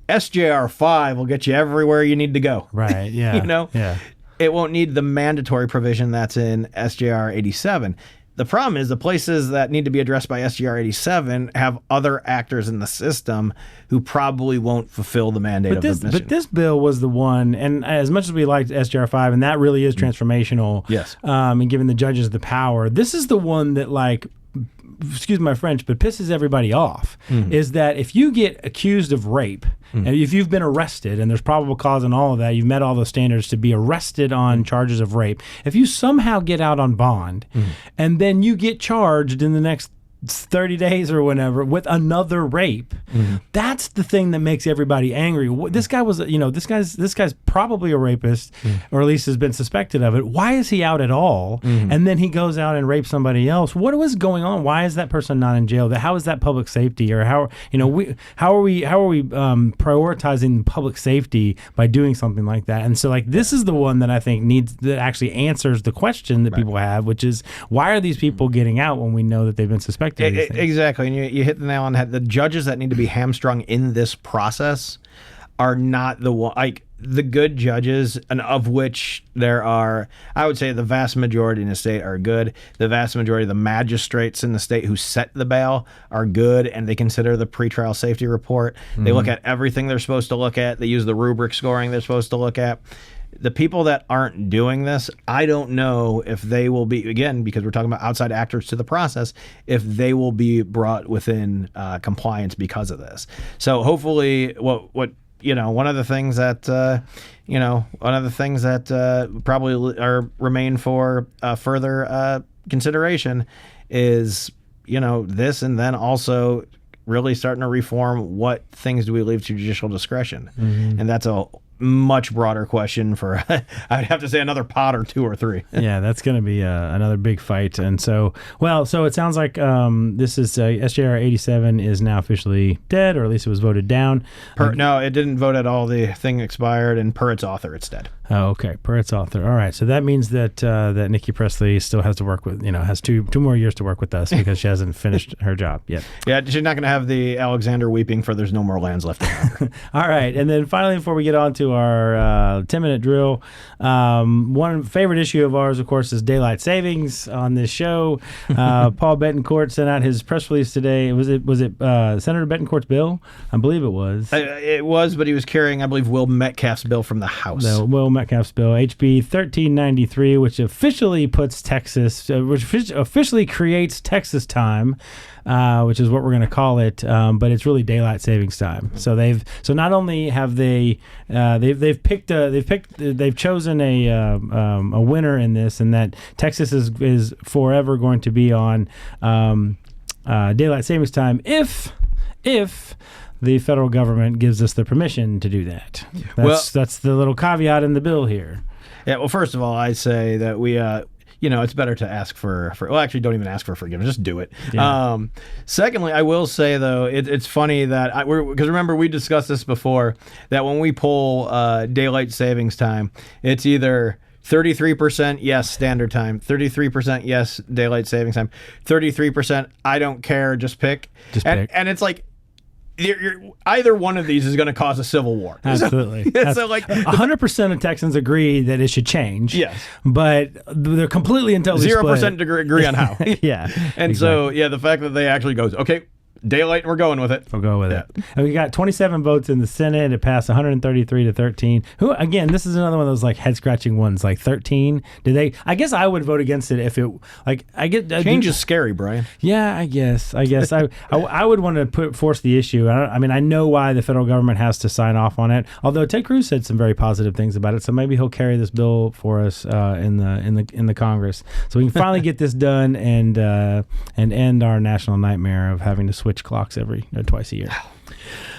SJR 5 will get you everywhere you need to go. Right. Yeah. Yeah. It won't need the mandatory provision that's in SJR 87. The problem is the places that need to be addressed by SJR 87 have other actors in the system who probably won't fulfill the mandate of the mission. But this bill was the one, and as much as we liked SJR 5, and that really is transformational, yes, and giving the judges the power, this is the one that, like, excuse my French, but pisses everybody off, is that if you get accused of rape, and if you've been arrested, and there's probable cause and all of that, you've met all those standards to be arrested on charges of rape, if you somehow get out on bond, and then you get charged in the next 30 days or whenever with another rape, that's the thing that makes everybody angry. This guy was, this guy's probably a rapist, or at least has been suspected of it. Why is he out at all? And then he goes out and rapes somebody else. What was going on? Why is that person not in jail? How is that public safety? Or how are we prioritizing public safety by doing something like that? And so, like, this is the one that I think that actually answers the question that people have, which is, why are these people getting out when we know that they've been suspected? Exactly, and you hit the nail on the head. The judges that need to be hamstrung in this process are not the one, like the good judges, and of which there are, I would say the vast majority in the state are good. The vast majority of the magistrates in the state who set the bail are good, and they consider the pretrial safety report. They look at everything they're supposed to look at. They use the rubric scoring they're supposed to look at. The people that aren't doing this, I don't know if they will be, again, because we're talking about outside actors to the process, if they will be brought within compliance because of this. So hopefully, one of the things that probably remain for further consideration is, this, and then also really starting to reform what things do we leave to judicial discretion, and that's a much broader question for I'd have to say another pot or two or three. Yeah, that's going to be another big fight. And so it sounds like this is SJR 87 is now officially dead, or at least it was voted down. No, it didn't vote at all. The thing expired, and per its author, it's dead. Oh, okay. Per its author. All right. So that means that that Nikki Presley still has to work with, has two more years to work with us because she hasn't finished her job yet. Yeah, she's not going to have the Alexander weeping for there's no more lands left in her. All right. And then finally, before we get on to our 10-minute drill, one favorite issue of ours, of course, is daylight savings on this show. Paul Bettencourt sent out his press release today. Was it Senator Bettencourt's bill? I believe it was. It was, but he was carrying, I believe, Will Metcalf's bill from the House. No, Will Metcalf's bill, HB 1393, which officially puts Texas, which officially creates Texas time, which is what we're going to call it, but it's really daylight savings time. So they've not only have they've chosen a winner in this, and that Texas is forever going to be on daylight savings time if the federal government gives us the permission to do that. That's the little caveat in the bill here. Yeah, well, first of all, I say that we it's better to ask for well, actually, don't even ask for forgiveness. Just do it. Yeah. Secondly, I will say, though, it's funny that because remember, we discussed this before, that when we pull daylight savings time, it's either 33% yes, standard time, 33% yes, daylight savings time, 33% I don't care, just pick. And it's like, either one of these is going to cause a civil war. Absolutely. So like 100% of Texans agree that it should change. Yes. But they're completely and totally 0% split. agree on how. Yeah. And so, the fact that they actually goes, okay, daylight, and we're going with it. We'll go with it. And we got 27 votes in the Senate. It passed 133 to 13. Who, again, this is another one of those like head scratching ones. Like 13. I guess I would vote against it if it Change is scary, Brian. Yeah, I guess I would want to force the issue. I know why the federal government has to sign off on it. Although Ted Cruz said some very positive things about it, so maybe he'll carry this bill for us in the Congress, so we can finally get this done and end our national nightmare of having to switch clocks twice a year.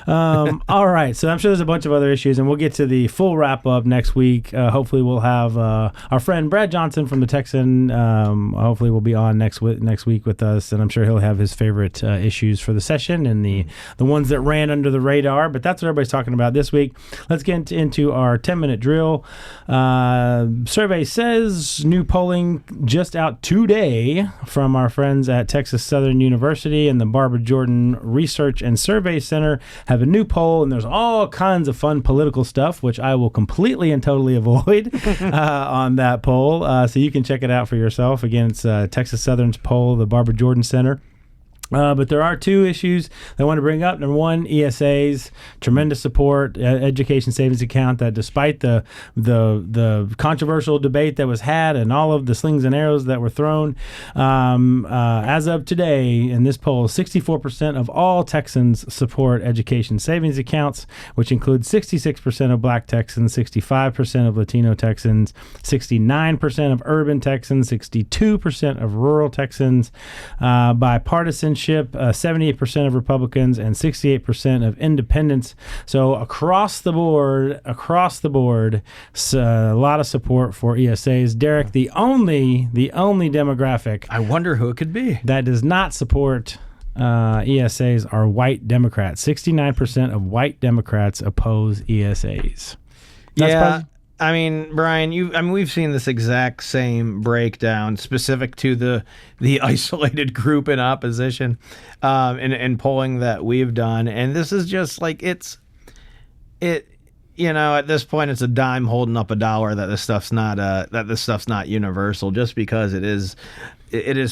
All right, so I'm sure there's a bunch of other issues, and we'll get to the full wrap up next week. Hopefully we'll have our friend Brad Johnson from the Texan. Hopefully will be on next week with us, and I'm sure he'll have his favorite issues for the session and the ones that ran under the radar. But that's what everybody's talking about this week. Let's get into our 10-minute drill. Survey says new polling just out today from our friends at Texas Southern University and the Barbara Jordan Research and Survey Center have a new poll, and there's all kinds of fun political stuff, which I will completely and totally avoid on that poll. So you can check it out for yourself. Again, it's Texas Southern's poll, the Barbara Jordan Center. But there are two issues I want to bring up. Number one, ESAs, tremendous support, education savings account, that despite the controversial debate that was had and all of the slings and arrows that were thrown, as of today in this poll, 64% of all Texans support education savings accounts, which includes 66% of Black Texans, 65% of Latino Texans, 69% of urban Texans, 62% of rural Texans. Bipartisanship, 78% of Republicans and 68% of independents. So across the board, a lot of support for ESAs. Derek, the only demographic, I wonder who it could be, that does not support ESAs are white Democrats. 69% of white Democrats oppose ESAs. Yeah. I mean, Brian, we've seen this exact same breakdown specific to the isolated group in opposition in polling that we've done, and this is just like at this point it's a dime holding up a dollar that this stuff's not universal, just because it is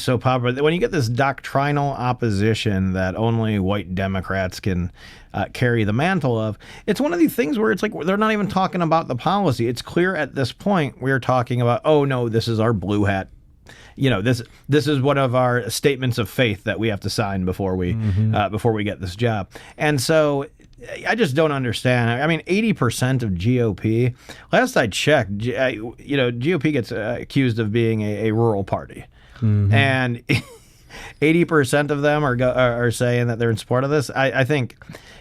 so popular. When you get this doctrinal opposition that only white Democrats can carry the mantle of, it's one of these things where it's like they're not even talking about the policy. It's clear at this point we're talking about, oh no, this is our blue hat. This is one of our statements of faith that we have to sign before we get this job. And so I just don't understand. I mean, 80% of GOP, last I checked, GOP gets accused of being a rural party. Mm-hmm. And 80% of them are saying that they're in support of this. I think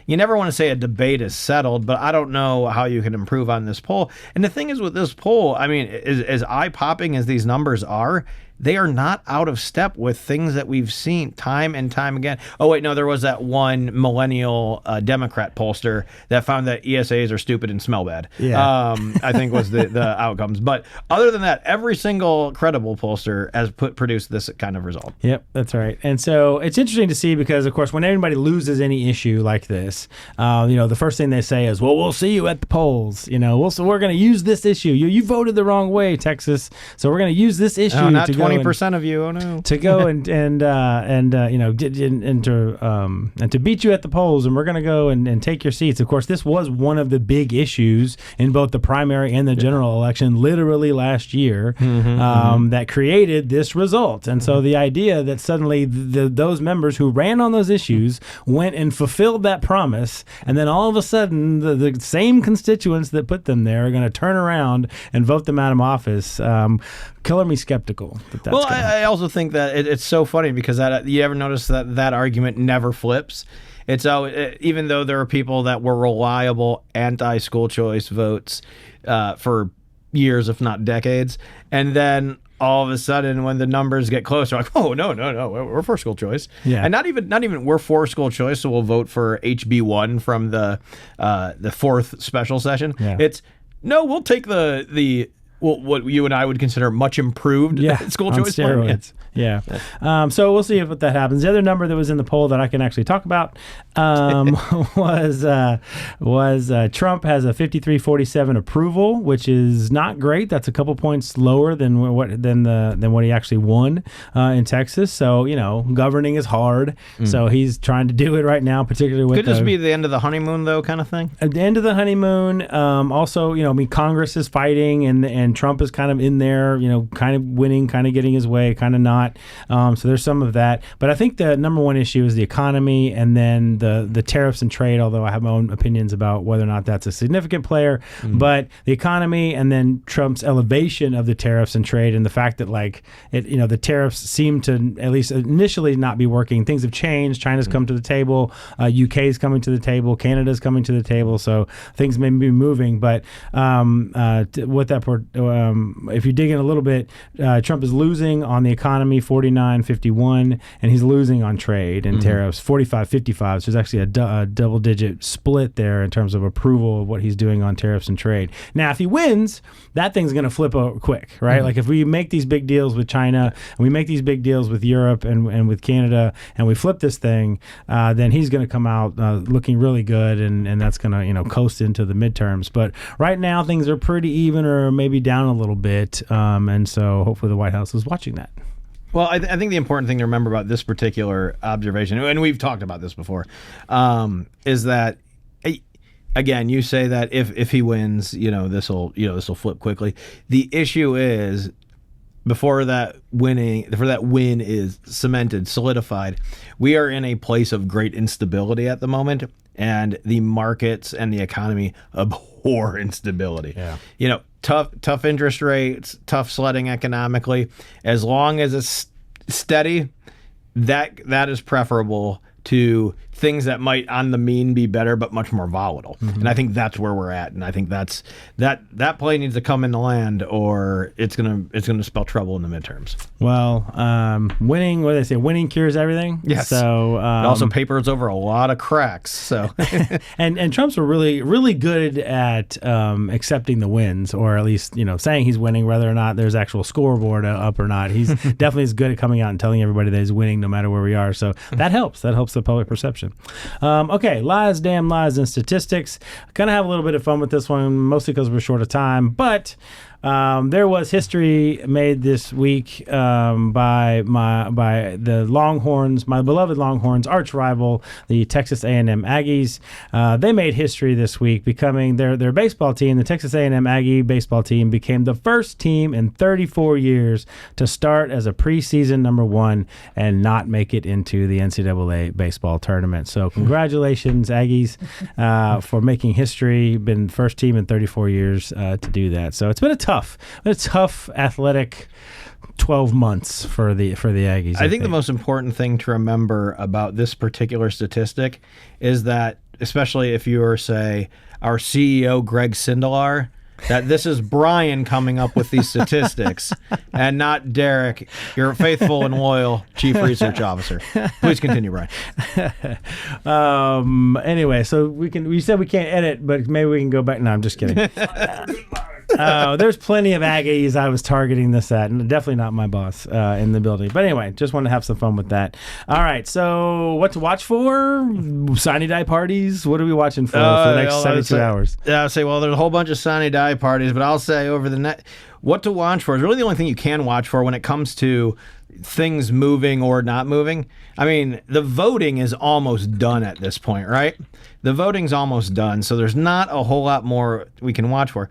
you never want to say a debate is settled, but I don't know how you can improve on this poll. And the thing is with this poll, I mean, as eye-popping as these numbers are, they are not out of step with things that we've seen time and time again. Oh, wait, no, there was that one millennial Democrat pollster that found that ESAs are stupid and smell bad. Yeah. I think was the outcomes. But other than that, every single credible pollster has produced this kind of result. Yep, that's right. And so it's interesting to see because, of course, when anybody loses any issue like this, the first thing they say is, well, we'll see you at the polls. So we're going to use this issue. You voted the wrong way, Texas. So we're going to use this issue to go 20% of you, oh no, to go and to beat you at the polls, and we're going to go and take your seats. Of course, this was one of the big issues in both the primary and the general election, literally last year, that created this result. And so the idea that suddenly those members who ran on those issues went and fulfilled that promise, and then all of a sudden the same constituents that put them there are going to turn around and vote them out of office. Color me skeptical. Well, I also think that it's so funny because you ever notice that argument never flips? It's even though there are people that were reliable anti-school choice votes for years, if not decades. And then all of a sudden, when the numbers get closer, like, oh, no, we're for school choice. Yeah. And not even we're for school choice, so we'll vote for HB1 from the fourth special session. Yeah. It's, no, we'll take the what you and I would consider much improved school choice plan. Steroids. Yeah. So we'll see if that happens. The other number that was in the poll that I can actually talk about was Trump has a 53-47 approval, which is not great. That's a couple points lower than what he actually won in Texas. So, governing is hard. So he's trying to do it right now, particularly with Could this be the end of the honeymoon, though, kind of thing? At the end of the honeymoon. Also, Congress is fighting and Trump is kind of in there, kind of winning, kind of getting his way, kind of not. So there's some of that. But I think the number one issue is the economy and then the tariffs and trade, although I have my own opinions about whether or not that's a significant player. But the economy and then Trump's elevation of the tariffs and trade and the fact that the tariffs seem to at least initially not be working. Things have changed. China's come to the table. UK's coming to the table. Canada's coming to the table. So things may be moving. But if you dig in a little bit, Trump is losing on the economy 49-51, and he's losing on trade and tariffs 45-55. So there's actually a double-digit split there in terms of approval of what he's doing on tariffs and trade. Now, if he wins, that thing's going to flip over quick, right? Like if we make these big deals with China and we make these big deals with Europe and with Canada, and we flip this thing, then he's going to come out looking really good, and that's going to coast into the midterms. But right now, things are pretty even or maybe down a little bit, and so hopefully the White House is watching that. Well, I think the important thing to remember about this particular observation, and we've talked about this before, is that, again, you say that if he wins, this will flip quickly. The issue is before that win is cemented, solidified, we are in a place of great instability at the moment, and the markets and the economy abhor instability. Yeah. Tough interest rates, tough sledding economically. As long as it's steady, that is preferable to things that might on the mean be better but much more volatile. And I think that's where we're at, and I think that plane needs to come into land or it's gonna spell trouble in the midterms. Well, winning, what do they say, winning cures everything. Yes. So it also papers over a lot of cracks. So and Trump's really, really good at accepting the wins, or at least saying he's winning, whether or not there's actual scoreboard up or not. He's definitely as good at coming out and telling everybody that he's winning no matter where we are. So that helps the public perception. Okay, lies, damn lies, and statistics. Kind of have a little bit of fun with this one, mostly because we're short of time, but there was history made this week by the Longhorns, my beloved Longhorns arch rival, the Texas A&M Aggies. They made history this week, becoming their baseball team. The Texas A&M Aggie baseball team became the first team in 34 years to start as a preseason number one and not make it into the NCAA baseball tournament. So congratulations, Aggies, for making history. Been first team in 34 years to do that. So it's been a tough athletic 12 months for the Aggies. I think the most important thing to remember about this particular statistic is that, especially if you were, say, our CEO, Greg Sindelar, that this is Bryan coming up with these statistics and not Derek, your faithful and loyal chief research officer. Please continue, Bryan. Anyway, so we said we can't edit, but maybe we can go back. No, I'm just kidding. There's plenty of Aggies I was targeting this at, and definitely not my boss in the building. But anyway, just wanted to have some fun with that. All right, so what to watch for? Sine die parties? What are we watching for the next 72 hours? I'll say, well, there's a whole bunch of sine die parties, but I'll say over the net, what to watch for is really the only thing you can watch for when it comes to things moving or not moving. I mean, the voting is almost done at this point, right? The voting's almost done, so there's not a whole lot more we can watch for.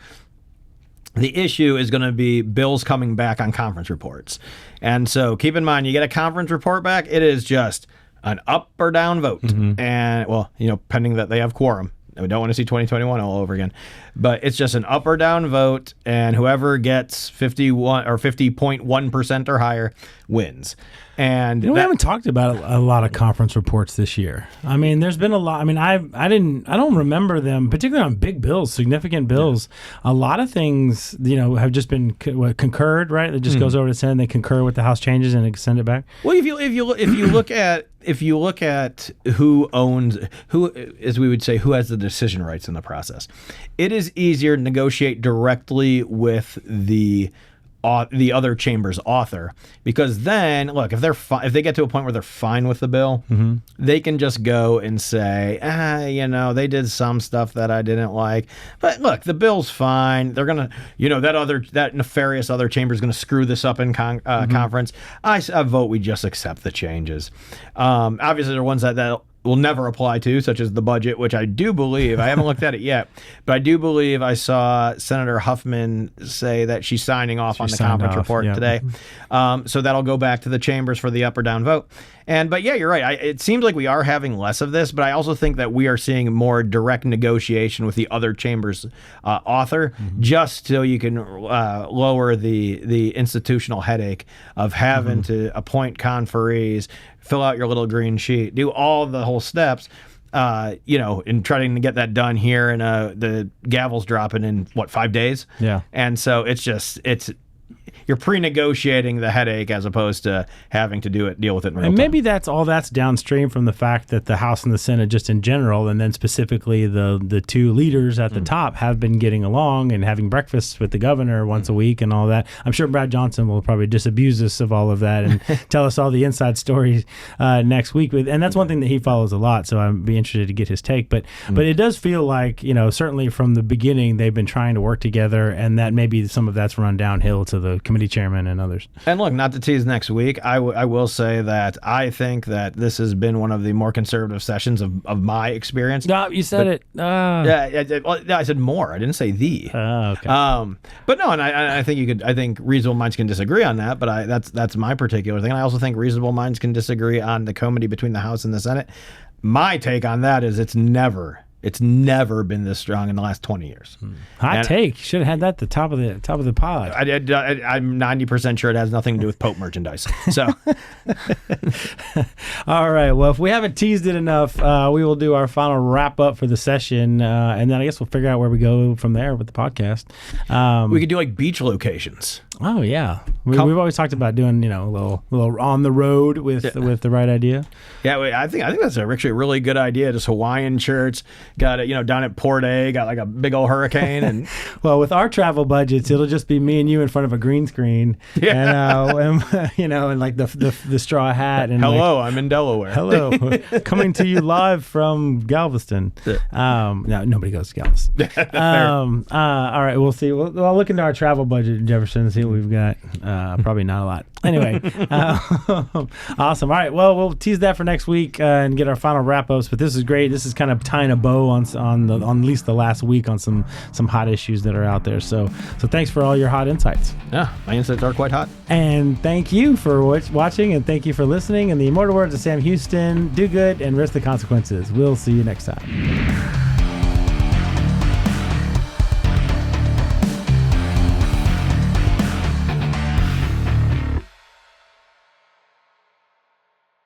The issue is going to be bills coming back on conference reports. And so keep in mind, you get a conference report back, it is just an up or down vote. And, well, pending that they have quorum. We don't want to see 2021 all over again. But it's just an up or down vote, and whoever gets 51 or 50.1% or higher wins. And we haven't talked about a lot of conference reports this year. I mean, there's been a lot. I mean, I don't remember them, particularly on big bills, significant bills. Yeah. A lot of things, have just been concurred, right? It just goes over to Senate, they concur with the House changes and send it back. Well, if you look at who as we would say, who has the decision rights in the process, it is easier to negotiate directly with the other chamber's author, because then look, if they get to a point where they're fine with the bill, they can just go and say, they did some stuff that I didn't like, but look, the bill's fine. They're gonna, that nefarious other chamber is gonna screw this up in conference. I vote we just accept the changes. Obviously, there are ones that will never apply to, such as the budget, which I do believe, I haven't looked at it yet, but I do believe I saw Senator Huffman say that she's signing off on the conference report today. So that'll go back to the chambers for the up or down vote. But yeah, you're right. It seems like we are having less of this, but I also think that we are seeing more direct negotiation with the other chamber's author, just so you can lower the institutional headache of having to appoint conferees, fill out your little green sheet, do all the whole steps, and trying to get that done here. And the gavel's dropping in 5 days? Yeah. And so you're pre-negotiating the headache as opposed to having to deal with it in real time. And maybe that's downstream from the fact that the House and the Senate, just in general, and then specifically the two leaders at the top, have been getting along and having breakfasts with the governor once a week and all that. I'm sure Brad Johnson will probably disabuse us of all of that and tell us all the inside stories next week. And that's one thing that he follows a lot, so I'd be interested to get his take. But it does feel like, certainly from the beginning, they've been trying to work together, and that maybe some of that's run downhill to the committee chairman and others. And look, not to tease next week, I will say that I think that this has been one of the more conservative sessions of my experience. No, you said it. Yeah, I said more. I didn't say the. Okay. But no, and I think I think reasonable minds can disagree on that, but that's my particular thing. And I also think reasonable minds can disagree on the comity between the House and the Senate. My take on that is it's never been this strong in the last 20 years. Hot take. You should have had that at the top of the pod. I'm 90% sure it has nothing to do with Pope merchandise. So, all right. Well, if we haven't teased it enough, we will do our final wrap up for the session, and then I guess we'll figure out where we go from there with the podcast. We could do like beach locations. Oh yeah, we've always talked about doing a little on the road with the right idea. Yeah, I think that's actually a really good idea. Just Hawaiian shirts. Got it, down at Port A, got like a big old hurricane, and well, with our travel budgets, it'll just be me and you in front of a green screen, and and like the straw hat. And hello, I'm in Delaware. Hello, coming to you live from Galveston. No, nobody goes to Galveston. All right, we'll see. We'll look into our travel budget in Jefferson and see what we've got. Probably not a lot. Anyway, awesome. All right, well, we'll tease that for next week and get our final wrap ups. But this is great. This is kind of tying a bow on at least the last week on some hot issues that are out there. So thanks for all your hot insights. Yeah, my insights are quite hot. And thank you for watching, and thank you for listening. And the immortal words of Sam Houston: do good and risk the consequences. We'll see you next time.